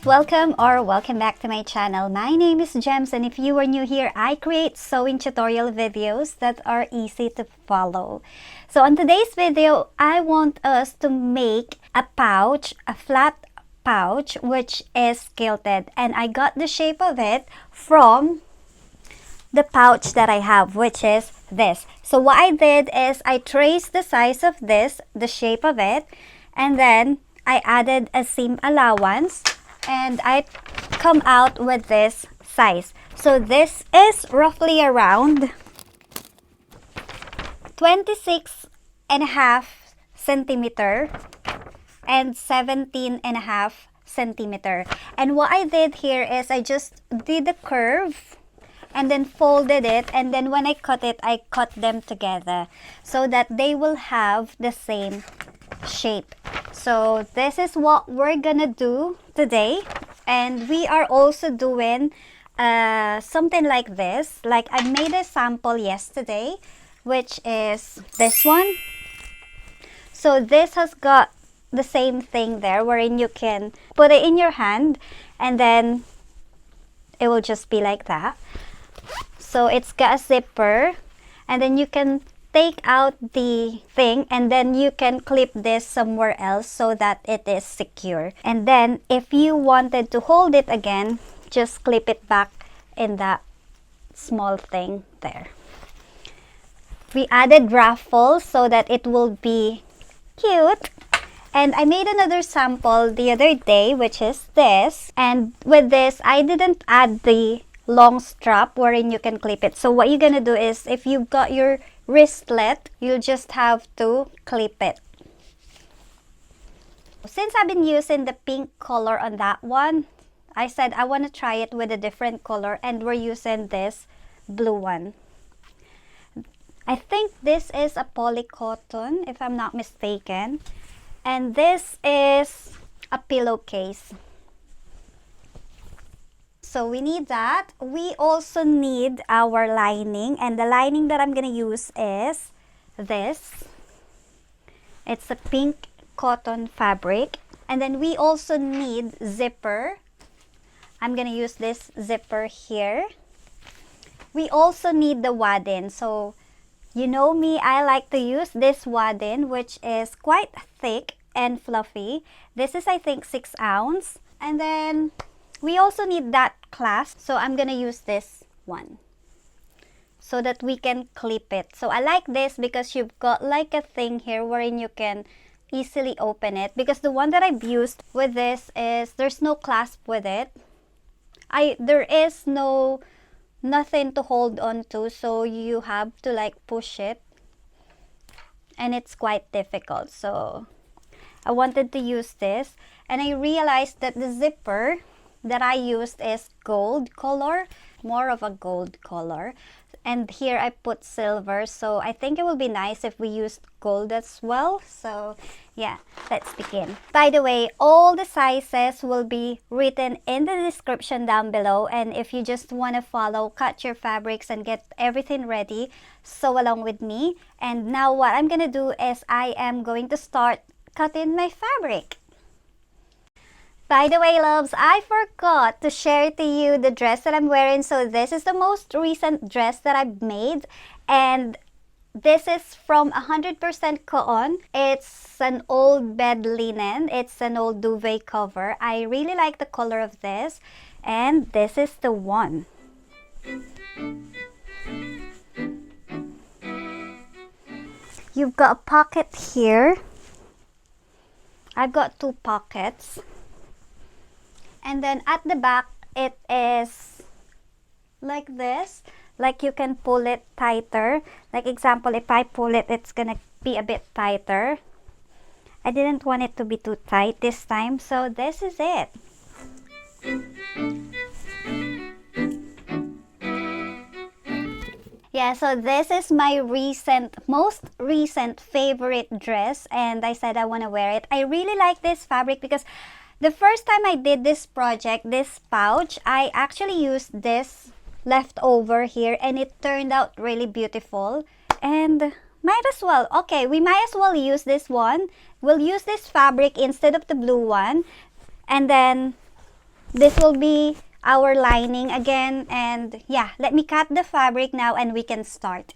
welcome or welcome back to my channel. My name is Jhems, and if you are new here, I create sewing tutorial videos that are easy to follow. So on today's video, I want us to make a pouch, a flat pouch, which is quilted, and I got the shape of it from the pouch that I have, which is this. So what I did is I traced the size of this, the shape of it, and then I added a seam allowance and I come out with this size. So this is roughly around 26.5 centimeter and 17.5 centimeter. And what I did here is I just did a curve and then folded it, and then when I cut it, I cut them together so that they will have the same shape. So this is what we're gonna do today, and we are also doing something like this. Like I made a sample yesterday, which is this one. So this has got the same thing there, wherein you can put it in your hand and then it will just be like that. So it's got a zipper, and then you can take out the thing and then you can clip this somewhere else so that it is secure. And then if you wanted to hold it again, just clip it back in that small thing there. We added ruffles so that it will be cute. And I made another sample the other day, which is this. And with this, I didn't add the long strap wherein you can clip it. So what you're gonna do is, if you've got your wristlet, you'll just have to clip it. Since I've been using the pink color on that one, I said I want to try it with a different color, and we're using this blue one. I think this is a polycotton, if I'm not mistaken, and this is a pillowcase. So we need that. We also need our lining, and the lining that I'm gonna use is this. It's a pink cotton fabric. And then we also need zipper. I'm gonna use this zipper here. We also need the wadding. So you know me, I like to use this wadding, which is quite thick and fluffy. This is, I think, 6 ounce. And then we also need that clasp, so I'm gonna use this one so that we can clip it. So I like this because you've got like a thing here wherein you can easily open it, because the one that I've used with this is there's no clasp with it. There is nothing to hold on to, so you have to like push it, and it's quite difficult. So I wanted to use this, and I realized that the zipper that I used is gold color, more of a gold color, and here I put silver, so I think it will be nice if we used gold as well. So yeah, let's begin. By the way, all the sizes will be written in the description down below, and if you just want to follow, cut your fabrics and get everything ready, sew along with me. And now what I'm gonna do is I am going to start cutting my fabric. By the way, loves, I forgot to share to you the dress that I'm wearing. So this is the most recent dress that I've made, and this is from 100% cotton. It's an old bed linen. It's an old duvet cover. I really like the color of this, and this is the one. You've got a pocket here. I've got 2 pockets. And then at the back, it is like this. Like you can pull it tighter. Like example, if I pull it, it's gonna be a bit tighter. I didn't want it to be too tight this time, so this is it. Yeah, so this is my most recent favorite dress, and I said I want to wear it. I really like this fabric because the first time I did this project, this pouch, I actually used this leftover here, and it turned out really beautiful. And might as well, okay, we might as well use this one. We'll use this fabric instead of the blue one, and then this will be our lining again. And yeah, let me cut the fabric now and we can start.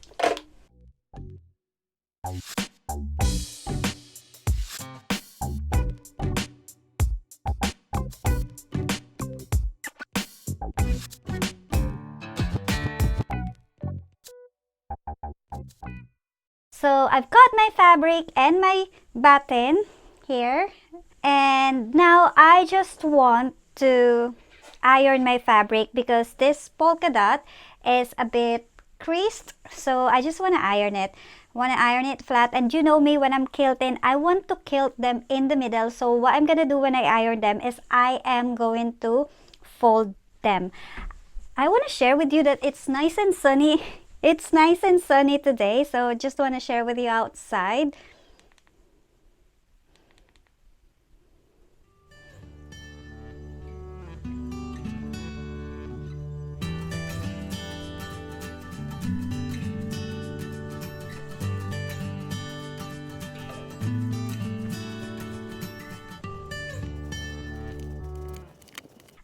So I've got my fabric and my button here, and now I just want to iron my fabric because this polka dot is a bit creased, so I just want to iron it. Flat. And you know me, when I'm quilting, I want to quilt them in the middle. So what I'm gonna do when I iron them is I am going to fold them. I want to share with you that it's nice and sunny. It's nice and sunny today, so just want to share with you outside.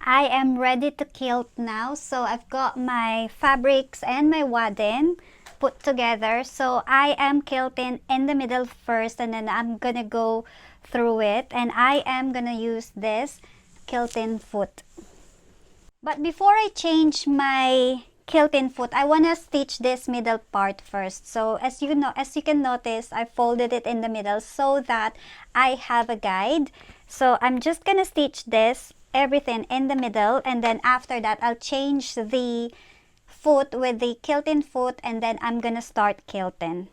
I am ready to quilt now. So I've got my fabrics and my wadding put together. So I am quilting in the middle first, and then I'm gonna go through it, and I am gonna use this quilting foot. But before I change my quilting foot, I wanna stitch this middle part first. So as you can notice, I folded it in the middle so that I have a guide. So I'm just gonna stitch this everything in the middle, and then after that I'll change the foot with the quilting foot, and then I'm gonna start quilting.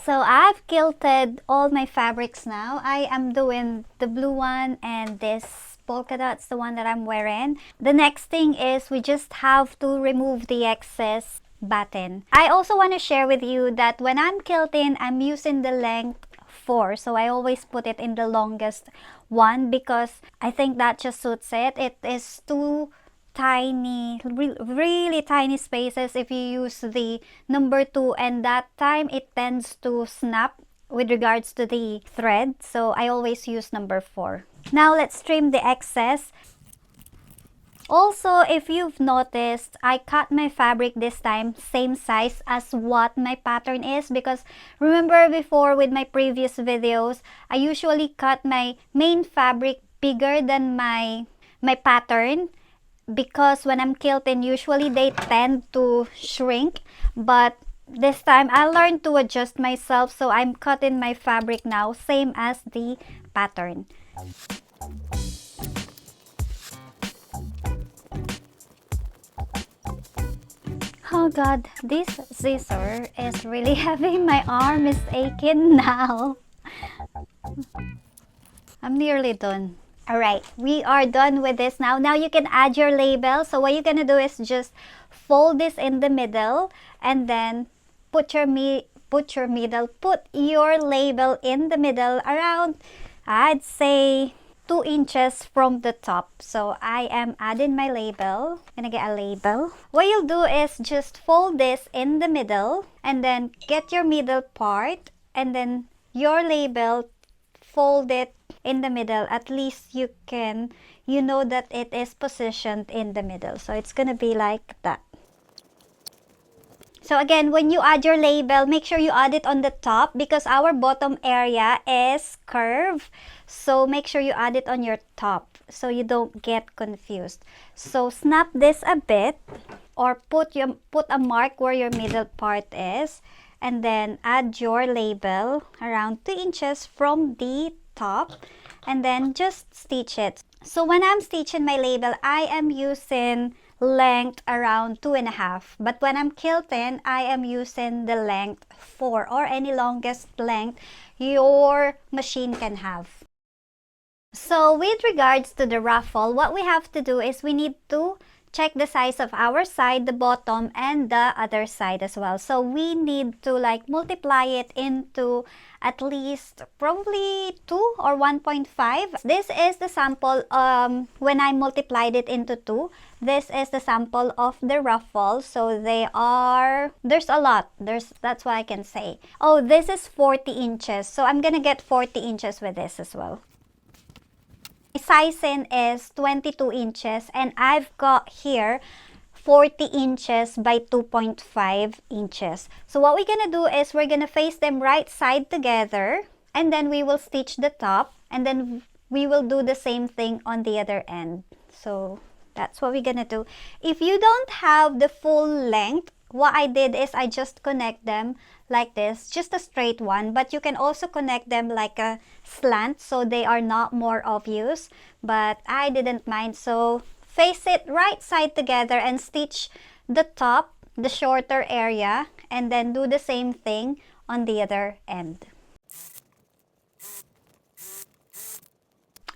So I've quilted all my fabrics now. I am doing the blue one and this polka dot's the one that I'm wearing. The next thing is we just have to remove the excess button. I also want to share with you that when I'm quilting, I'm using the length 4. So I always put it in the longest one because I think that just suits it. It is too tiny, really tiny spaces if you use the number 2, and that time it tends to snap with regards to the thread. So I always use number 4. Now let's trim the excess. Also, if you've noticed, I cut my fabric this time same size as what my pattern is, because remember before with my previous videos, I usually cut my main fabric bigger than my pattern, because when I'm quilting, usually they tend to shrink. But this time I learned to adjust myself, so I'm cutting my fabric now same as the pattern. Oh god, this scissor is really heavy. My arm is aching now. I'm nearly done. Alright, we are done with this now. Now you can add your label. So what you're gonna do is just fold this in the middle, and then put your label in the middle around, I'd say 2 inches from the top. So I am adding my label. I'm gonna get a label. What you'll do is just fold this in the middle, and then get your middle part, and then your label, fold it in the middle. At least you know that it is positioned in the middle. So it's gonna be like that. So again, when you add your label, make sure you add it on the top because our bottom area is curved. So make sure you add it on your top so you don't get confused. So snap this a bit, or put a mark where your middle part is, and then add your label around 2 inches from the top, and then just stitch it. So when I'm stitching my label, I am using length around 2.5, but when I'm quilting, I am using the length 4, or any longest length your machine can have. So with regards to the ruffle, what we have to do is we need to check the size of our side, the bottom, and the other side as well. So we need to like multiply it into at least probably 2 or 1.5. This is the sample when I multiplied it into 2. This is the sample of the ruffles. So there's a lot. That's what I can say. Oh, this is 40 inches. So I'm gonna get 40 inches with this as well. My sizing is 22 inches and I've got here 40 inches by 2.5 inches. So what we're gonna do is we're gonna face them right side together, and then we will stitch the top, and then we will do the same thing on the other end. So that's what we're gonna do. If you don't have the full length, what I did is I just connect them like this, just a straight one, but you can also connect them like a slant so they are not more obvious, but I didn't mind. So face it right side together and stitch the top, the shorter area, and then do the same thing on the other end.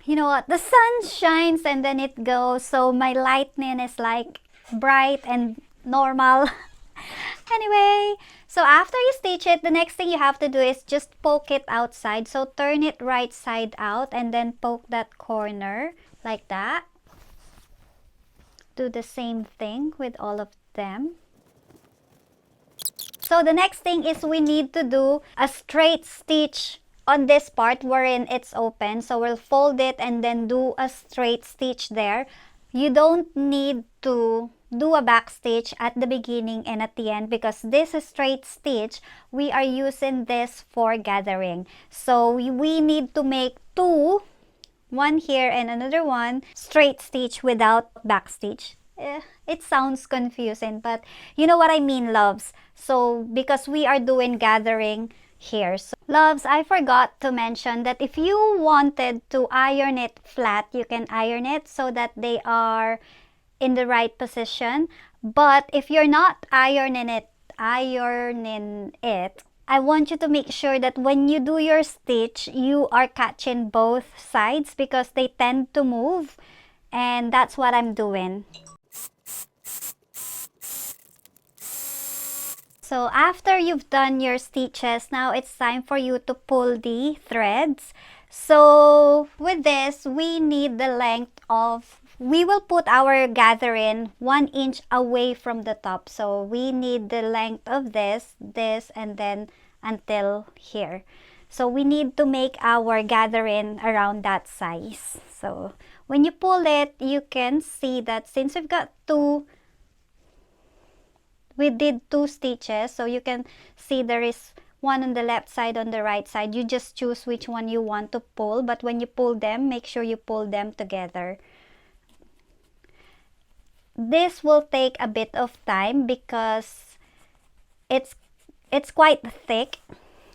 You know what, the sun shines and then it goes, so my lightning is like bright and normal. Anyway, so after you stitch it, the next thing you have to do is just poke it outside. So turn it right side out and then poke that corner like that. Do the same thing with all of them. So the next thing is we need to do a straight stitch on this part wherein it's open. So we'll fold it and then do a straight stitch there. You don't need to do a back stitch at the beginning and at the end, because this is straight stitch, we are using this for gathering. So we need to make two, one here and another one, straight stitch without back stitch. It sounds confusing, but you know what I mean, loves. So because we are doing gathering here. So, loves, I forgot to mention that if you wanted to iron it flat, you can iron it so that they are in the right position. But if you're not ironing it, I want you to make sure that when you do your stitch, you are catching both sides because they tend to move, and that's what I'm doing. So after you've done your stitches, now it's time for you to pull the threads. So with this, we need the length of, we will put our gathering 1 inch away from the top. So we need the length of this, and then until here. So we need to make our gathering around that size. So when you pull it, you can see that since we've got we did 2 stitches, so you can see there is one on the left side, on the right side. You just choose which one you want to pull, but when you pull them, make sure you pull them together. This will take a bit of time because it's quite thick,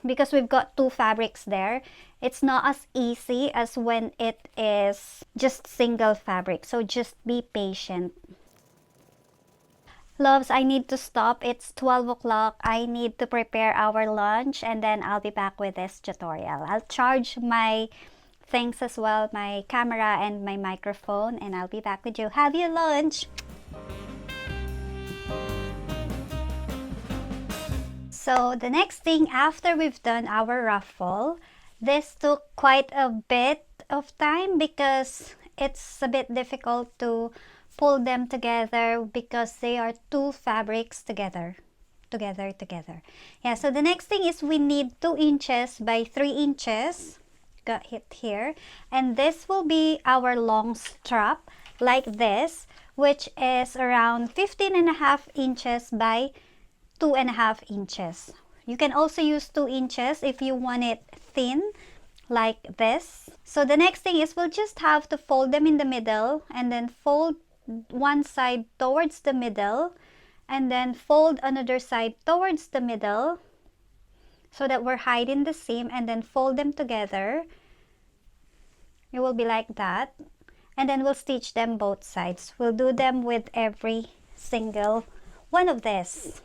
because we've got 2 fabrics there. It's not as easy as when it is just single fabric, so just be patient. Loves, I need to stop. It's 12 o'clock. I need to prepare our lunch, and then I'll be back with this tutorial. I'll charge my things as well, my camera and my microphone, and I'll be back with you. Have your lunch! So the next thing after we've done our ruffle, this took quite a bit of time because it's a bit difficult to pull them together because they are 2 fabrics together. Yeah, so the next thing is we need 2 inches by 3 inches. Got it here. And this will be our long strap like this, which is around 15.5 inches by 2.5 inches. You can also use 2 inches if you want it thin like this. So the next thing is we'll just have to fold them in the middle, and then fold one side towards the middle, and then fold another side towards the middle so that we're hiding the seam, and then fold them together. It will be like that, and then we'll stitch them both sides. We'll do them with every single one of this.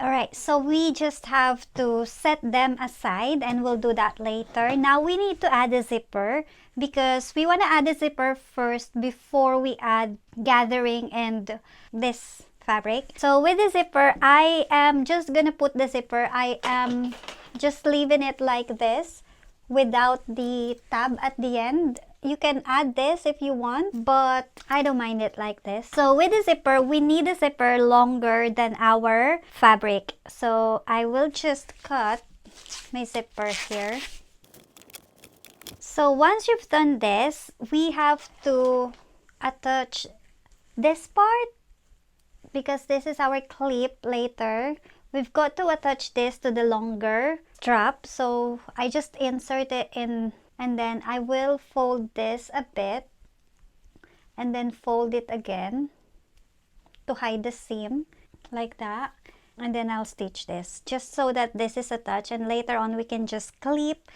Alright, so we just have to set them aside and we'll do that later. Now we need to add a zipper because we want to add a zipper first before we add gathering and this fabric. So with the zipper, I am just gonna put the zipper. I am just leaving it like this without the tab at the end. You can add this if you want, but I don't mind it like this. So with the zipper, we need a zipper longer than our fabric. So I will just cut my zipper here. So once you've done this, we have to attach this part because this is our clip later. We've got to attach this to the longer strap. So I just insert it in and then I will fold this a bit and then fold it again to hide the seam like that, and then I'll stitch this just so that this is attached, and later on we can just clip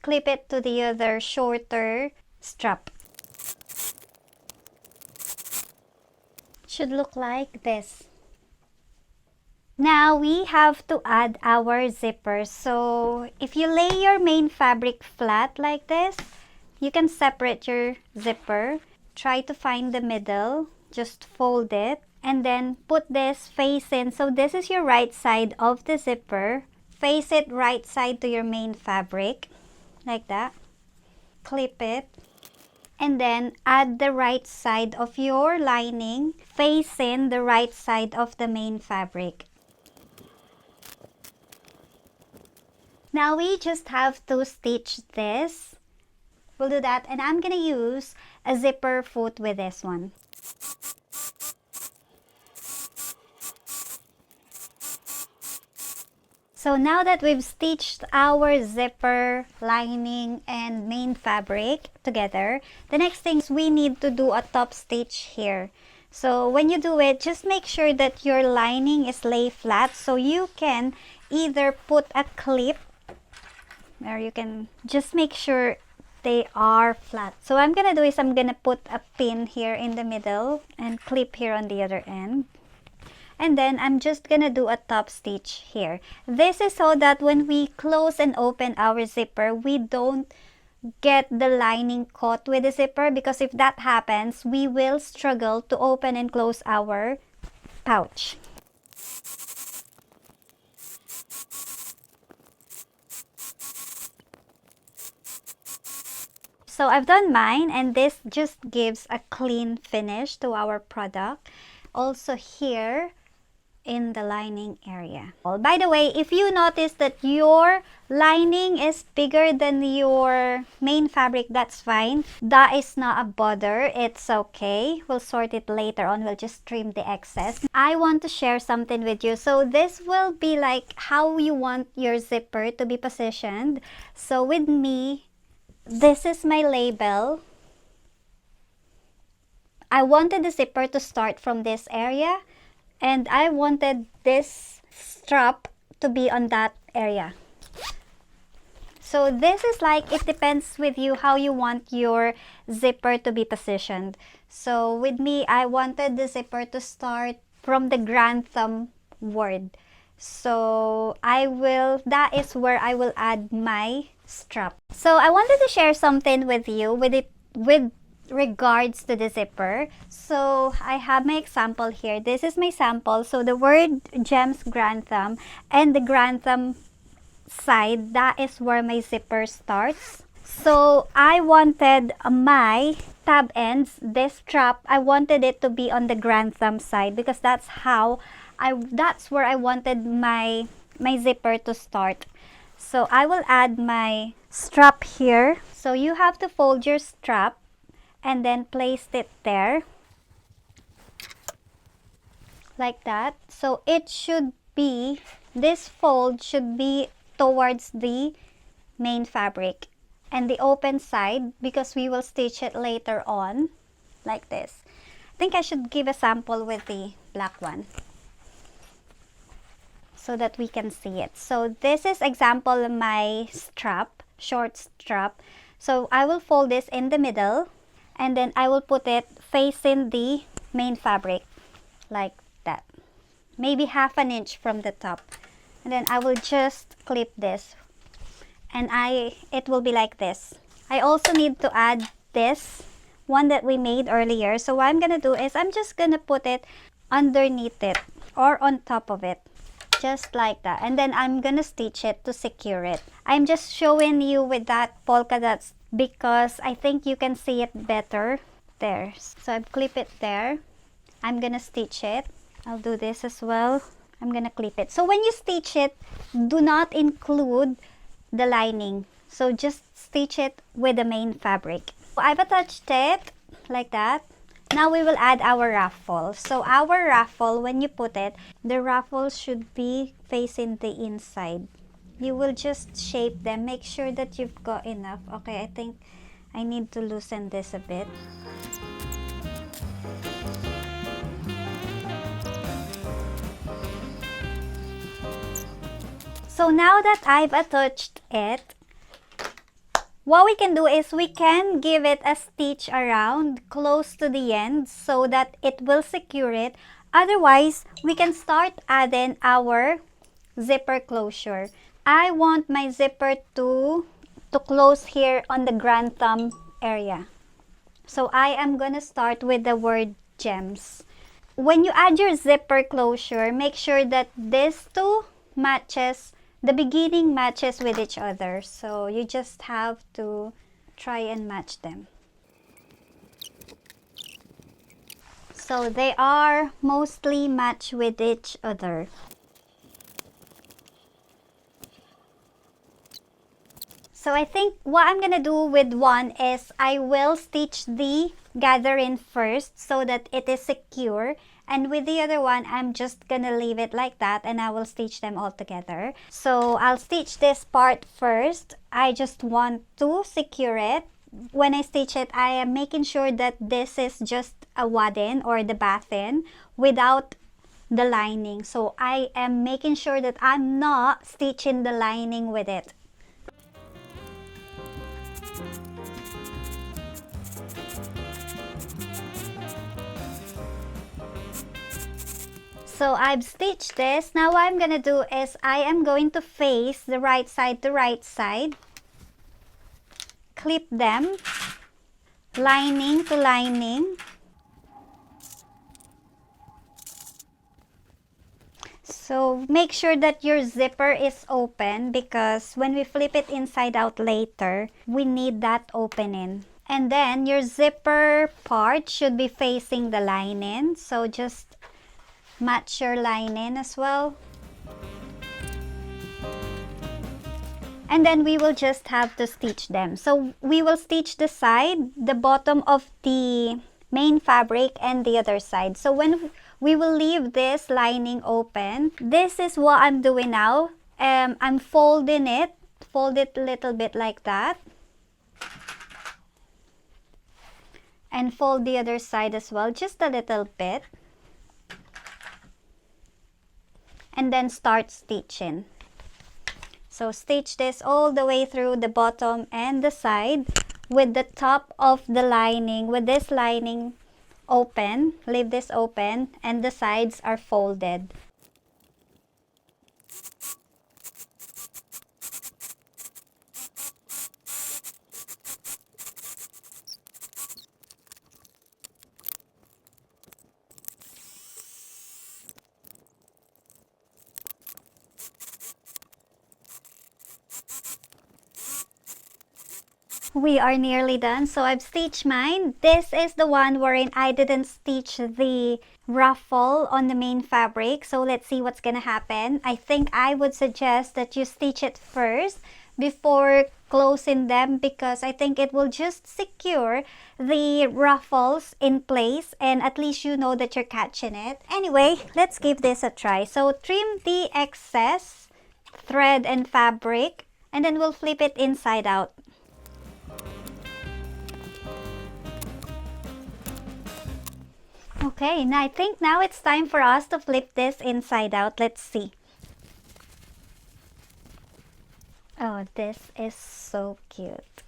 it to the other shorter strap. Should look like this. Now we have to add our zipper. So if you lay your main fabric flat like this, you can separate your zipper. Try to find the middle, just fold it, and then put this face in. So this is your right side of the zipper. Face it right side to your main fabric, like that. Clip it. And then add the right side of your lining, face in the right side of the main fabric. Now we just have to stitch this. We'll do that, and I'm gonna use a zipper foot with this one. So now that we've stitched our zipper, lining, and main fabric together, the next thing is we need to do a top stitch here. So when you do it, just make sure that your lining is lay flat, so you can either put a clip, or you can just make sure they are flat. So what I'm gonna do is I'm gonna put a pin here in the middle and clip here on the other end. And then I'm just gonna do a top stitch here. This is so that when we close and open our zipper, we don't get the lining caught with the zipper, because if that happens, we will struggle to open and close our pouch. So I've done mine, and this just gives a clean finish to our product. Also here in the lining area. Oh, by the way, if you notice that your lining is bigger than your main fabric, that's fine. That is not a bother. It's okay. We'll sort it later on. We'll just trim the excess. I want to share something with you. So this will be like how you want your zipper to be positioned. So with me, this is my label. I wanted the zipper to start from this area, and I wanted this strap to be on that area. So this is like, it depends with you how you want your zipper to be positioned. So with me, I wanted the zipper to start from the grand thumb word. So that is where I will add my strap. So I wanted to share something with you with regards to the zipper. So I have my example here. This is my sample. So the word Jhems grand thumb, and the grand thumb side, that is where my zipper starts. So I wanted my tab ends, this strap, I wanted it to be on the grand thumb side, because that's where I wanted my zipper to start. So I will add my strap here. So you have to fold your strap and then place it there like that. So it should be, this fold should be towards the main fabric, and the open side, because we will stitch it later on, like this. I think I should give a sample with the black one so that we can see it. So this is example of my strap, short strap. So I will fold this in the middle, and then I will put it facing the main fabric like that. maybe 1/2 inch from the top. And then I will just clip this. And it will be like this. I also need to add this one that we made earlier. So what I'm gonna do is I'm just gonna put it underneath it or on top of it, just like that. And then I'm gonna stitch it to secure it. I'm just showing you with that polka dots because I think you can see it better there. So I've clipped it there. I'm gonna stitch it. I'll do this as well. I'm gonna clip it. So when you stitch it, do not include the lining. So just stitch it with the main fabric. I've attached it like that. Now we will add our ruffle. So our ruffle, when you put it, the ruffle should be facing the inside. You will just shape them. Make sure that you've got enough. Okay, I think I need to loosen this a bit. So now that I've attached it, what we can do is we can give it a stitch around close to the end so that it will secure it. Otherwise, we can start adding our zipper closure. I want my zipper to close here on the grand thumb area. So I am gonna start with the word Jhems. When you add your zipper closure, make sure that these two matches, the beginning matches with each other. So you just have to try and match them. So they are mostly matched with each other. So I think what I'm gonna do with one is I will stitch the gather in first so that it is secure, and with the other one I'm just gonna leave it like that and I will stitch them all together. So I'll stitch this part first. I just want to secure it. When I stitch it, I am making sure that this is just a wadding or the batten without the lining. So I am making sure that I'm not stitching the lining with it. So I've stitched this. Now what I'm gonna do is I am going to face the right side to right side. Clip them, lining to lining. So make sure that your zipper is open because when we flip it inside out later, we need that opening. And then your zipper part should be facing the lining. So just match your lining as well. And then we will just have to stitch them. So we will stitch the side, the bottom of the main fabric, and the other side. So when we will leave this lining open, this is what I'm doing now. I'm folding it, fold it a little bit like that. And fold the other side as well, just a little bit. And then start stitching. So stitch this all the way through the bottom and the side with the top of the lining, with this lining open, leave this open, and the sides are folded. We are nearly done. So I've stitched mine. This is the one wherein I didn't stitch the ruffle on the main fabric. So let's see what's gonna happen. I think I would suggest that you stitch it first before closing them because I think it will just secure the ruffles in place and at least you know that you're catching it. Anyway, let's give this a try. So trim the excess thread and fabric and then we'll flip it inside out. Okay, now I think now it's time for us to flip this inside out. Let's see. Oh, this is so cute.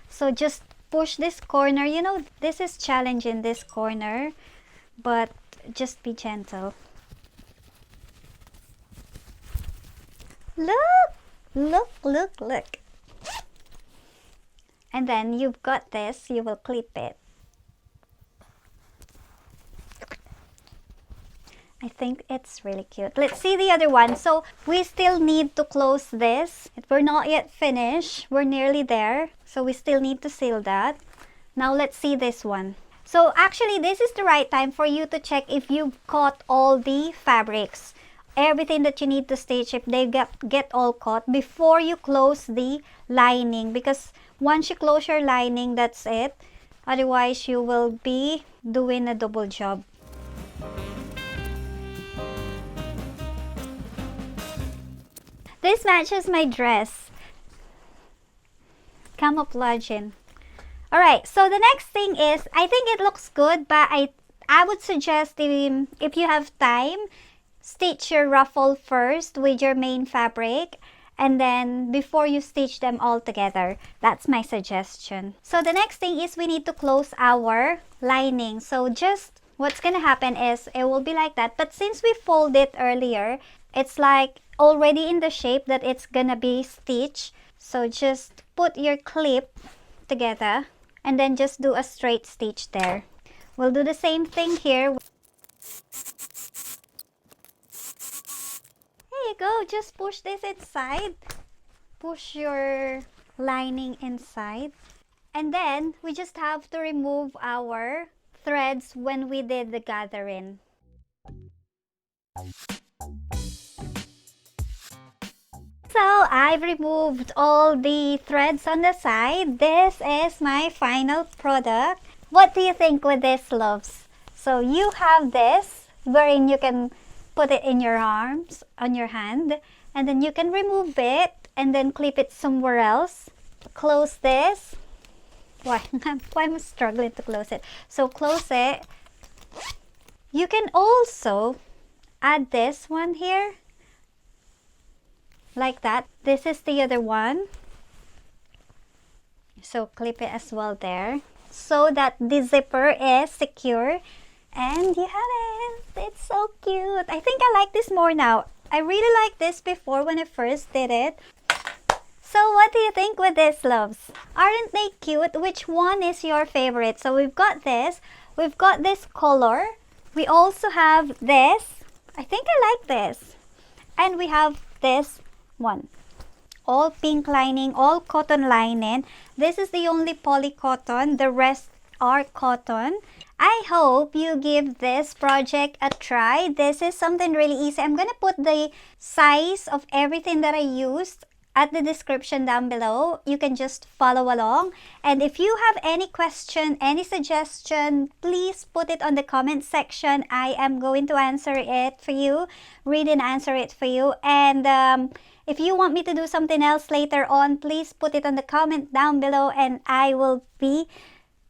So just push this corner. You know, this is challenging, this corner, but just be gentle. Look! Look, look, look. And then you've got this, you will clip it. I think it's really cute. Let's see the other one. So we still need to close this. We're not yet finished. We're nearly there. So we still need to seal that. Now let's see this one. So actually this is the right time for you to check if you've caught all the fabrics. Everything that you need to stitch, if they get all caught before you close the lining. Because once you close your lining, that's it. Otherwise you will be doing a double job. This matches my dress. Camouflaging. Alright, so the next thing is, I think it looks good, but I would suggest if you have time, stitch your ruffle first with your main fabric, and then before you stitch them all together. That's my suggestion. So the next thing is we need to close our lining. So just what's gonna happen is it will be like that, but since we fold it earlier, it's like already in the shape that it's gonna be stitched. So just put your clip together and then just do a straight stitch there. We'll do the same thing here. There you go, just push this inside. Push your lining inside. And then we just have to remove our threads when we did the gathering. So I've removed all the threads on the side. This is my final product. What do you think with this, loves? So you have this wherein you can put it in your arms, on your hand, and then you can remove it and then clip it somewhere else. Close this. Why am I struggling to close it? So close it. You can also add this one here. Like that. This is the other one. So clip it as well there, so that the zipper is secure. And you have it. It's so cute. I think I like this more now. I really liked this before when I first did it. So what do you think with this, loves? Aren't they cute? Which one is your favorite? So we've got this. We've got this color. We also have this. I think I like this. And we have this one. All pink lining, all cotton lining. This is the only poly cotton. The rest are cotton. I hope you give this project a try. This is something really easy. I'm gonna put the size of everything that I used at the description down below. You can just follow along. And if you have any question, any suggestion, please put it on the comment section. I am going to answer it for you, read and answer it for you. And if you want me to do something else later on, please put it on the comment down below and I will be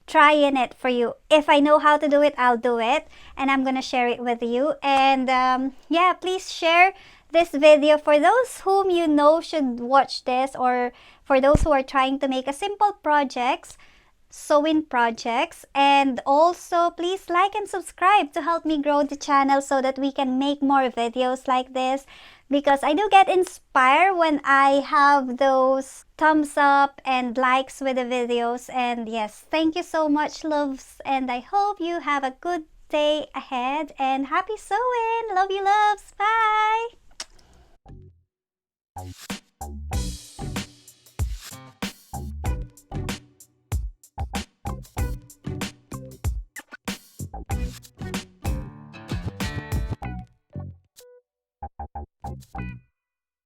trying it for you. If I know how to do it, I'll do it and I'm gonna share it with you. And yeah, please share this video for those whom you know should watch this, or for those who are trying to make a simple projects, sewing projects. And also please like and subscribe to help me grow the channel so that we can make more videos like this, because I do get inspired when I have those thumbs up and likes with the videos. And yes, thank you so much, loves, and I hope you have a good day ahead and happy sewing. Love you, loves. Bye.